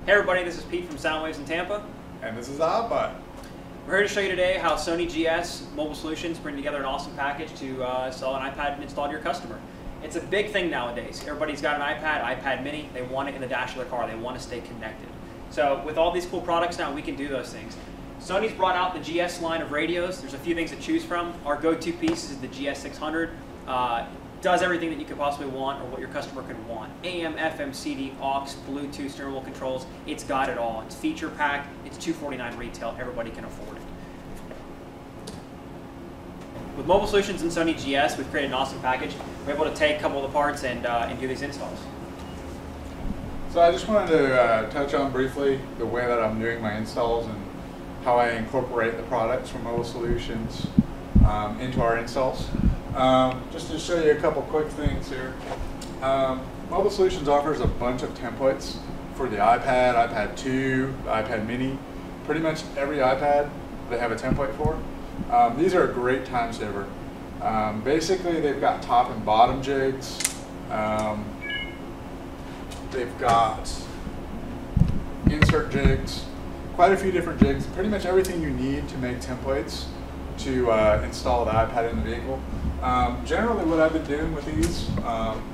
Hey everybody, this is Pete from Soundwaves in Tampa. And this is iPad. We're here to show you today how Sony GS Mobile Solutions bring together an awesome package to sell an iPad and install to your customer. It's a big thing nowadays. Everybody's got an iPad mini, they want it in the dash of their car, they want to stay connected. So with all these cool products now, we can do those things. Sony's brought out the GS line of radios. There's a few things to choose from. Our go-to piece is the GS600. Does everything that you could possibly want or what your customer could want. AM, FM, CD, aux, Bluetooth, steering wheel controls, it's got it all. It's feature packed, it's $249 retail, everybody can afford it. With Mobile Solutions and Sony GS, we've created an awesome package. We're able to take a couple of the parts and do these installs. So I just wanted to touch on briefly the way that I'm doing my installs and how I incorporate the products from Mobile Solutions into our installs. Just to show you a couple quick things here. Mobile Solutions offers a bunch of templates for the iPad, iPad 2, iPad mini. Pretty much every iPad they have a template for. These are a great time saver. Basically they've got top and bottom jigs. They've got insert jigs, quite a few different jigs, pretty much everything you need to make templates to install the iPad in the vehicle. Generally what I've been doing with these,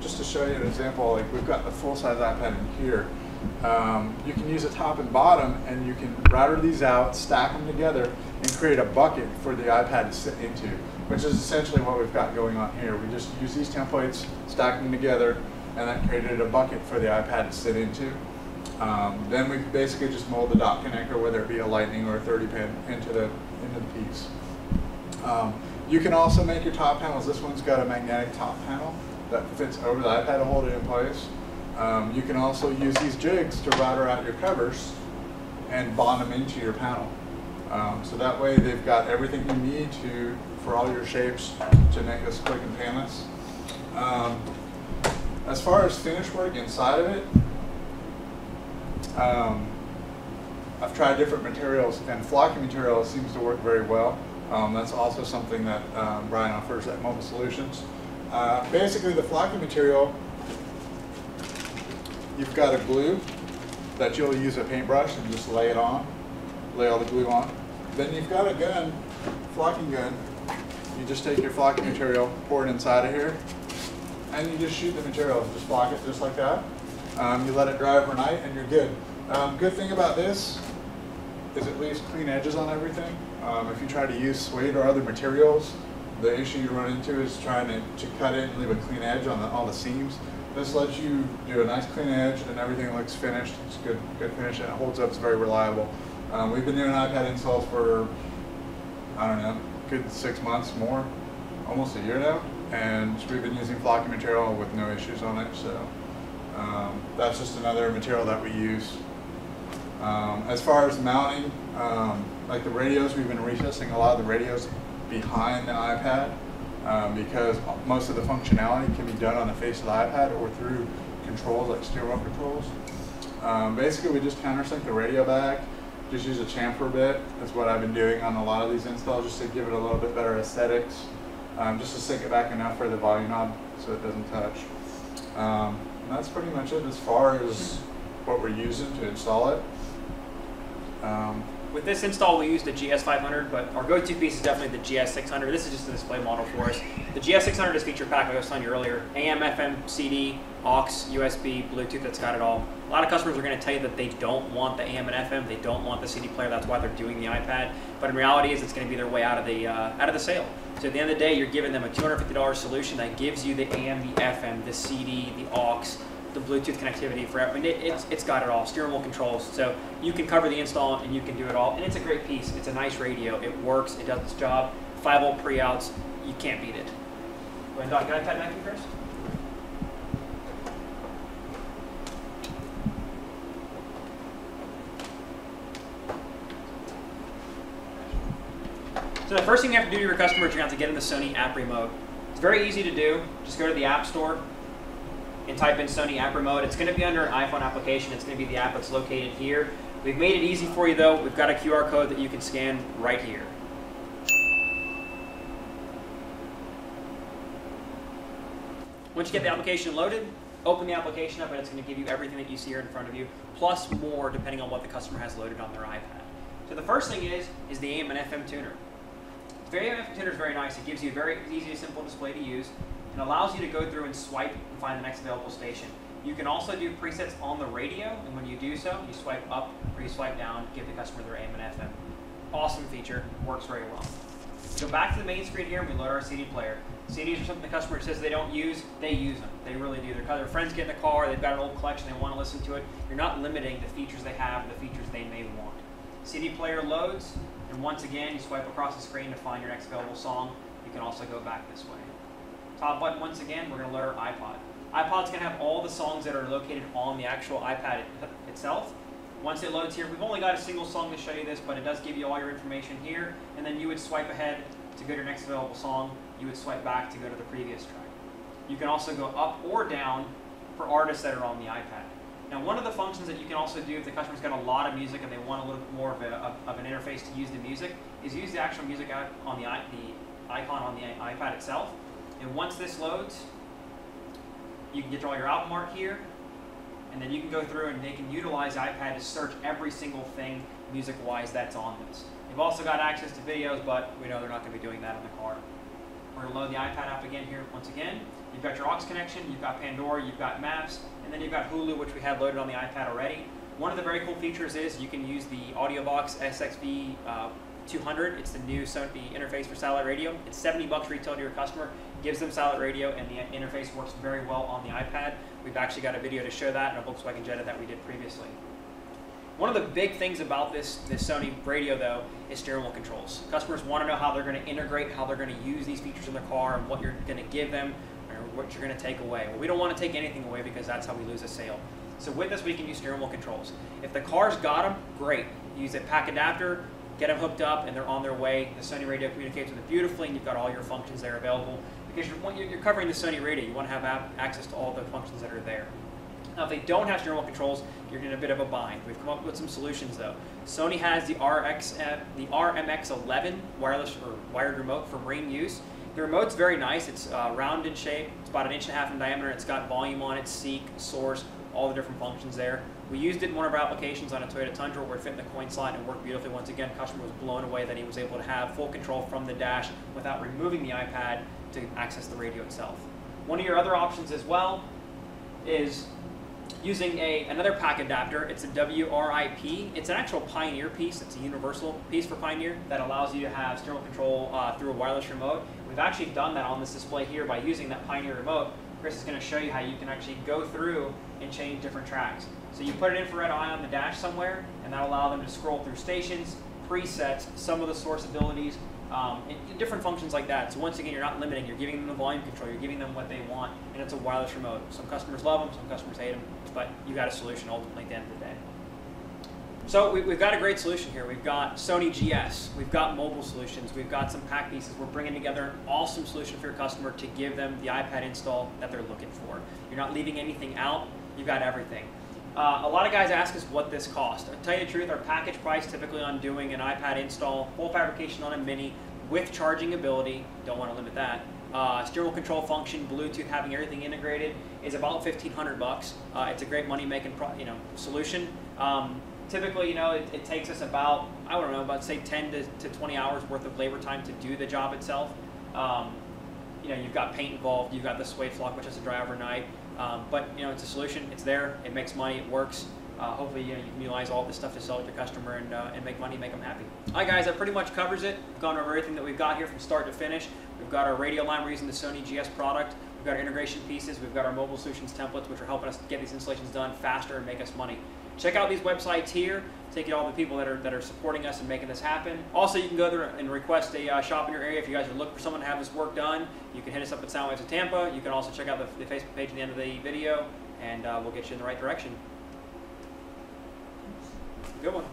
just to show you an example, like we've got the full-size iPad in here. You can use a top and bottom and you can router these out, stack them together, and create a bucket for the iPad to sit into, which is essentially what we've got going on here. We just use these templates, stack them together, and that created a bucket for the iPad to sit into. Then we basically just mold the dock connector, whether it be a lightning or a 30 pin, into the piece. You can also make your top panels. This one's got a magnetic top panel that fits over the iPad to hold it in place. You can also use these jigs to router out your covers and bond them into your panel. So that way they've got everything you need for all your shapes to make this quick and painless. As far as finish work inside of it, I've tried different materials, and flocky material seems to work very well. That's also something that Brian offers at Mobile Solutions. Basically the flocky material, you've got a glue that you'll use a paintbrush and just lay it on, lay all the glue on. Then you've got a gun, flocking gun. You just take your flocky material, pour it inside of here, and you just shoot the material, just flock it just like that. You let it dry overnight and you're good. Good thing about this is it leaves clean edges on everything. If you try to use suede or other materials, the issue you run into is trying to cut it and leave a clean edge on all the seams. This lets you do a nice clean edge and everything looks finished. It's good finish and it holds up. It's very reliable. We've been doing iPad installs for, I don't know, good 6 months more, almost a year now, and we've been using flocky material with no issues on it. So that's just another material that we use. As far as mounting, like the radios, we've been recessing a lot of the radios behind the iPad because most of the functionality can be done on the face of the iPad or through controls like steering wheel controls. Basically we just countersink the radio back, just use a chamfer bit. That's what I've been doing on a lot of these installs, just to give it a little bit better aesthetics. Just to sink it back enough for the volume knob so it doesn't touch. And that's pretty much it as far as what we're using to install it. With this install, we used the GS500, but our go-to piece is definitely the GS600. This is just a display model for us. The GS600 is feature packed, like I was telling you earlier. AM, FM, CD, aux, USB, Bluetooth, that's got it all. A lot of customers are going to tell you that they don't want the AM and FM, they don't want the CD player, that's why they're doing the iPad. But in reality, it's going to be their way out of the sale. So at the end of the day, you're giving them a $250 solution that gives you the AM, the FM, the CD, the aux, the Bluetooth connectivity for everything. It's got it all, steering wheel controls, so you can cover the install and you can do it all. And it's a great piece. It's a nice radio. It works. It does its job. 5-volt pre-outs. You can't beat it. Go ahead, Doc. Can I pat back to you, Chris? So the first thing you have to do to your customer is you have to get in the Sony App Remote. It's very easy to do. Just go to the App Store and type in Sony App Remote. It's going to be under an iPhone application. It's going to be the app that's located here. We've made it easy for you though. We've got a QR code that you can scan right here. Once you get the application loaded, Open the application up and it's going to give you everything that you see here in front of you, plus more depending on what the customer has loaded on their iPad. So the first thing is the AM and FM tuner. The AM and FM tuner is very nice. It gives you a very easy, simple display to use and allows you to go through and swipe and find the next available station. You can also do presets on the radio, and when you do so, you swipe up or you swipe down, give the customer their AM and FM. Awesome feature, works very well. Go back to the main screen here and we load our CD player. CDs are something the customer says they don't use, they use them. They really do. Their friends get in the car, they've got an old collection, they want to listen to it. You're not limiting the features they have or the features they may want. CD player loads, and once again, you swipe across the screen to find your next available song. You can also go back this way. Top button, once again, we're going to load our iPod. iPod's going to have all the songs that are located on the actual iPad itself. Once it loads here, we've only got a single song to show you this, but it does give you all your information here, and then you would swipe ahead to go to your next available song. You would swipe back to go to the previous track. You can also go up or down for artists that are on the iPad. Now, one of the functions that you can also do if the customer's got a lot of music and they want a little bit more of an interface to use the music is use the actual music on the icon on the iPad itself. And once this loads, you can get all your album art here, and then you can go through and they can utilize iPad to search every single thing music-wise that's on this. You've also got access to videos, but we know they're not going to be doing that in the car. We're going to load the iPad app again here once again. You've got your aux connection, you've got Pandora, you've got Maps, and then you've got Hulu, which we had loaded on the iPad already. One of the very cool features is you can use the AudioVox SXV 200. It's the new Sony interface for satellite radio. It's $70 retail to your customer. Gives them satellite radio, and the interface works very well on the iPad. We've actually got a video to show that and a Volkswagen Jetta that we did previously. One of the big things about this Sony radio, though, is steering wheel controls. Customers want to know how they're going to integrate, how they're going to use these features in their car, and what you're going to give them, or what you're going to take away. Well, we don't want to take anything away because that's how we lose a sale. So with this, we can use steering wheel controls. If the car's got them, great. Use a pack adapter, get them hooked up, and they're on their way. The Sony radio communicates with it beautifully, and you've got all your functions there available. Because you're covering the Sony radio, you want to have access to all the functions that are there. Now, if they don't have steering wheel controls, you're in a bit of a bind. We've come up with some solutions, though. Sony has the RMX11 wireless or wired remote for marine use. The remote's very nice. It's round in shape. It's about 1.5 inches in diameter. It's got volume on it, seek, source, all the different functions there. We used it in one of our applications on a Toyota Tundra where it fit in the coin slot and it worked beautifully. Once again, customer was blown away that he was able to have full control from the dash without removing the iPad to access the radio itself. One of your other options as well is using another pack adapter. It's a WRIP. It's an actual Pioneer piece. It's a universal piece for Pioneer that allows you to have steering wheel control through a wireless remote. We've actually done that on this display here by using that Pioneer remote. Chris is going to show you how you can actually go through and change different tracks. So you put an infrared eye on the dash somewhere, and that'll allow them to scroll through stations, presets, some of the source abilities, and different functions like that. So once again, you're not limiting. You're giving them the volume control. You're giving them what they want, and it's a wireless remote. Some customers love them, some customers hate them, but you got a solution ultimately at the end of the day. So we've got a great solution here. We've got Sony GS. We've got mobile solutions. We've got some pack pieces. We're bringing together an awesome solution for your customer to give them the iPad install that they're looking for. You're not leaving anything out. You've got everything. A lot of guys ask us what this costs. I'll tell you the truth, our package price typically on doing an iPad install, full fabrication on a Mini with charging ability, don't want to limit that, steering wheel control function, Bluetooth, having everything integrated is about $1,500. It's a great money-making solution. Typically, it takes us about, I don't know, about say 10 to 20 hours worth of labor time to do the job itself. You've got paint involved, you've got the suede flock, which has to dry overnight. But it's a solution. It's there. It makes money. It works. Hopefully, you can utilize all this stuff to sell it to your customer and make money, make them happy. All right, guys, that pretty much covers it. We've gone over everything that we've got here from start to finish. We've got our radio line. We're using the Sony GS product. We've got our integration pieces. We've got our mobile solutions templates, which are helping us get these installations done faster and make us money. Check out these websites here. Take it all the people that are supporting us and making this happen. Also, you can go there and request a shop in your area if you guys are looking for someone to have this work done. You can hit us up at Soundwaves of Tampa. You can also check out the Facebook page at the end of the video, and we'll get you in the right direction. Good one.